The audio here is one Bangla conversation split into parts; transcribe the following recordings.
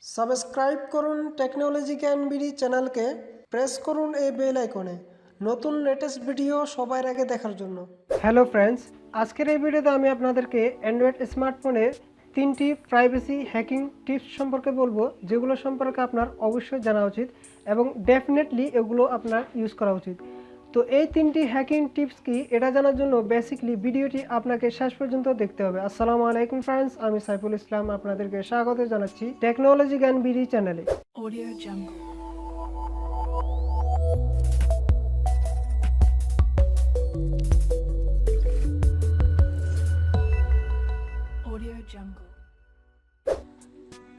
সাবস্ক্রাইব করুন টেকনোলজি জ্ঞান বিডি চ্যানেলকে, প্রেস করুন এই বেল আইকনে নতুন লেটেস্ট ভিডিও সবার আগে দেখার জন্য। হ্যালো ফ্রেন্ডস, আজকের এই ভিডিওতে আমি আপনাদেরকে অ্যান্ড্রয়েড স্মার্টফোনের 3টি প্রাইভেসি হ্যাকিং টিপস সম্পর্কে বলবো, যেগুলো সম্পর্কে আপনার অবশ্যই জানা উচিত এবং ডেফিনেটলি এগুলো আপনার ইউজ করা উচিত। তো এই 3টি হ্যাকিং টিপস কি, এটা জানার জন্য বেসিকলি ভিডিওটি আপনাকে শেষ পর্যন্ত দেখতে হবে। আসসালামু আলাইকুম ফ্রেন্ডস, আমি সাইফুল ইসলাম আপনাদেরকে স্বাগত জানাচ্ছি টেকনোলজি জ্ঞান বিডি চ্যানেলে।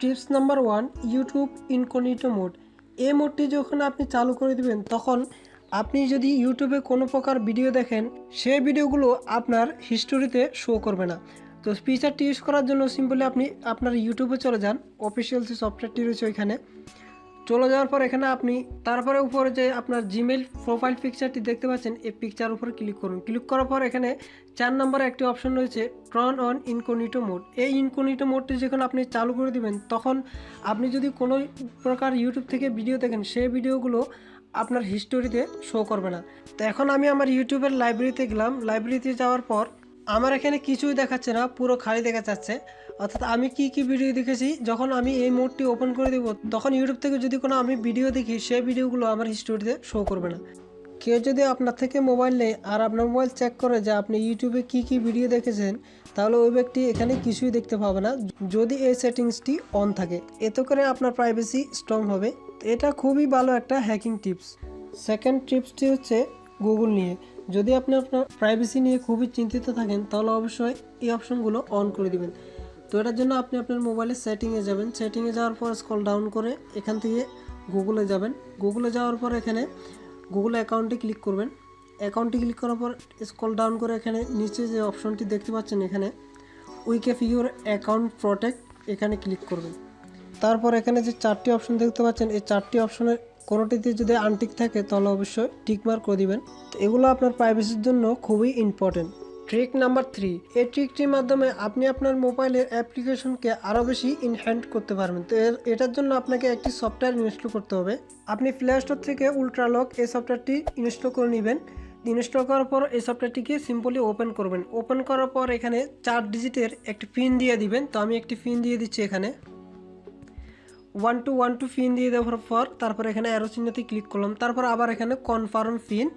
Tips number 1, YouTube incognito mode. এই মোডটি যখন আপনি চালু করে দিবেন, তখন আপনি যদি ইউটিউবে কোনো প্রকার ভিডিও দেখেন, সেই ভিডিওগুলো আপনার হিস্টোরিতে শো করবে না। তো ফিচারটি ইউজ করার জন্য সিম্পলি আপনি আপনার ইউটিউবে চলে যান, অফিসিয়াল যে সফটওয়্যারটি রয়েছে ওইখানে চলে যাওয়ার পর এখানে আপনি তারপরে উপরে যে আপনার জিমেইল প্রোফাইল পিকচারটি দেখতে পাচ্ছেন, এই পিকচার উপর ক্লিক করুন। ক্লিক করার পর এখানে 4 নম্বরে একটি অপশন রয়েছে টার্ন অন ইনকগনিটো মোড। এই ইনকগনিটো মোডটি যখন আপনি চালু করে দিবেন, তখন আপনি যদি কোনো প্রকার ইউটিউব থেকে ভিডিও দেখেন, সেই ভিডিওগুলো আপনার হিস্টোরিতে শো করবে না। তো এখন আমি আমার ইউটিউবের লাইব্রেরিতে গেলাম। লাইব্রেরিতে যাওয়ার পর আমার এখানে কিছুই দেখাচ্ছে না, পুরো খালি দেখা যাচ্ছে। অর্থাৎ আমি কি ভিডিও দেখেছি, যখন আমি এই মোডটি ওপেন করে দেব, তখন ইউটিউব থেকে যদি কোনো আমি ভিডিও দেখি, সেই ভিডিওগুলো আমার হিস্টোরিতে শো করবে না। কেউ যদি আপনার থেকে মোবাইল নেয় আর আপনার মোবাইল চেক করে যে আপনি ইউটিউবে কি ভিডিও দেখেছেন, তাহলে ওই ব্যক্তি এখানে কিছুই দেখতে পাবে না, যদি এই সেটিংসটি অন থাকে। এতে করে আপনার প্রাইভেসি স্ট্রং হবে। এটা খুবই ভালো একটা হ্যাকিং টিপস। সেকেন্ড টিপসটি হচ্ছে গুগল নিয়ে। যদি আপনি আপনার প্রাইভেসি নিয়ে খুবই চিন্তিত থাকেন, তাহলে অবশ্যই এই অপশনগুলো অন করে দিবেন। তো এটার জন্য আপনি আপনার মোবাইলের সেটিংয়ে যাবেন। সেটিংয়ে যাওয়ার পর স্ক্রল ডাউন করে এখান থেকে গুগলে যাবেন। গুগলে যাওয়ার পর এখানে গুগল অ্যাকাউন্টে ক্লিক করবেন। অ্যাকাউন্টে ক্লিক করার পর স্ক্রল ডাউন করে এখানে নিচে যে অপশনটি দেখতে পাচ্ছেন, এখানে উইকেপ ইউর অ্যাকাউন্ট প্রোটেক্ট, এখানে ক্লিক করবেন। তারপর এখানে যে 4টি অপশন দেখতে পাচ্ছেন, এই 4টি অপশনের কোনোটিতে যদি আনটিক থাকে, তাহলে অবশ্যই টিকমার্ক করে দিবেন। তো এগুলো আপনার প্রাইভেসির জন্য খুবই ইম্পর্টেন্ট। ট্রিক নাম্বার 3, এই ট্রিকটির মাধ্যমে আপনি আপনার মোবাইলের অ্যাপ্লিকেশনকে আরও বেশি ইনহ্যান্স করতে পারবেন। তো এটার জন্য আপনাকে একটি সফটওয়্যার ইনস্টল করতে হবে। আপনি প্লে স্টোর থেকে উল্ট্রালক এই সফটওয়্যারটি ইনস্টল করে নেবেন। ইনস্টল করার পর এই সফটওয়্যারটিকে সিম্পলি ওপেন করবেন। ওপেন করার পর এখানে 4 ডিজিটের একটি পিন দিয়ে দিবেন। তো আমি একটি পিন দিয়ে দিচ্ছি, এখানে 1212 পিন দিয়ে দেওয়ার পর তারপর এখানে অ্যারো চিহ্নতে ক্লিক করলাম। তারপর আবার এখানে কনফার্ম পিন।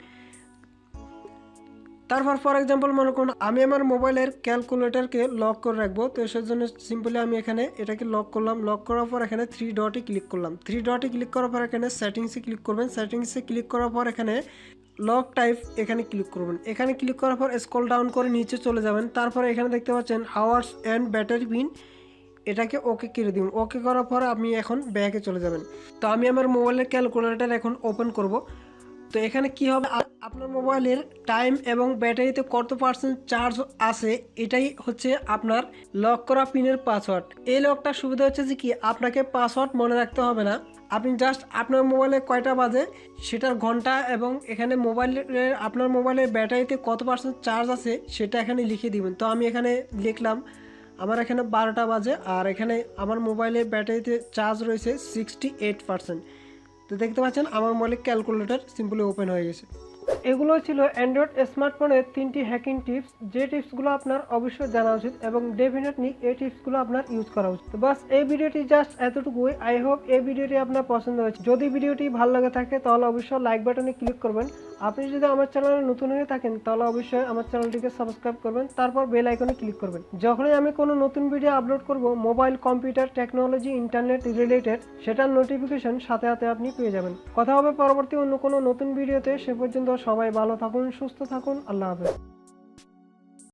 তারপর ফর এক্সাম্পল মনে করুন আমি আমার মোবাইলের ক্যালকুলেটরকে লক করে রাখবো। তো সেজন্য সিম্পলি আমি এখানে এটাকে লক করলাম। লক করার পর এখানে 3 ডটে ক্লিক করলাম। 3 ডটে ক্লিক করার পর এখানে সেটিংসে ক্লিক করবেন। সেটিংসে ক্লিক করার পর এখানে লক টাইপ এখানে ক্লিক করবেন। এখানে ক্লিক করার পর স্ক্রল ডাউন করে নিচে চলে যাবেন। তারপরে এখানে দেখতে পাচ্ছেন আওয়ার্স অ্যান্ড ব্যাটারি পিন, এটাকে ওকে করে দিন। ওকে করার পর আপনি এখন ব্যাকে চলে যাবেন। তো আমি আমার মোবাইলের ক্যালকুলেটর এখন ওপেন করব। তো এখানে কি হবে, আপনার মোবাইলের টাইম এবং ব্যাটারিতে কত পার্সেন্ট চার্জ আছে, এটাই হচ্ছে আপনার লক করা পিনের পাসওয়ার্ড। এই লকটার সুবিধা হচ্ছে যে কি, আপনাকে পাসওয়ার্ড মনে রাখতে হবে না। আপনি জাস্ট আপনার মোবাইলে কয়টা বাজে সেটার ঘন্টা এবং এখানে আপনার মোবাইলের ব্যাটারিতে কত পার্সেন্ট চার্জ আছে সেটা এখানে লিখে দিবেন। তো আমি এখানে লিখলাম আমার এখানে 12টা বাজে, আর এখানে আমার মোবাইলের ব্যাটারিতে চার্জ রয়েছে 68%। তো দেখতে পাচ্ছেন আমার মোবাইলের ক্যালকুলেটর সিম্পলি ওপেন হয়ে গেছে। এগুলো ছিল অ্যান্ড্রয়েড স্মার্টফোনের 3টি হ্যাকিং টিপস, যে টিপসগুলো আপনার অবশ্যই জানা উচিত এবং ডেফিনেটলি এই টিপসগুলো আপনার ইউজ করা উচিত। তো বাস এই ভিডিওটি জাস্ট এতটুকুই। আই হোপ এই ভিডিওটি আপনার পছন্দ হয়েছে। যদি ভিডিওটি ভালো লাগে থাকে, তাহলে অবশ্যই লাইক বাটনে ক্লিক করবেন। আপনি যদি আমার চ্যানেলে নতুন হয়ে থাকেন, তাহলে অবশ্যই আমার চ্যানেলটিকে সাবস্ক্রাইব করবেন। তারপর বেল আইকনে ক্লিক করবেন। যখনই আমি কোনো নতুন ভিডিও আপলোড করব mobile, computer, technology, internet related, সেটার নোটিফিকেশন সাথে সাথে আপনি পেয়ে যাবেন। কথা হবে পরবর্তী অন্য কোনো নতুন ভিডিওতে। সে পর্যন্ত সবাই ভালো থাকুন, সুস্থ থাকুন। আল্লাহ হাফেজ।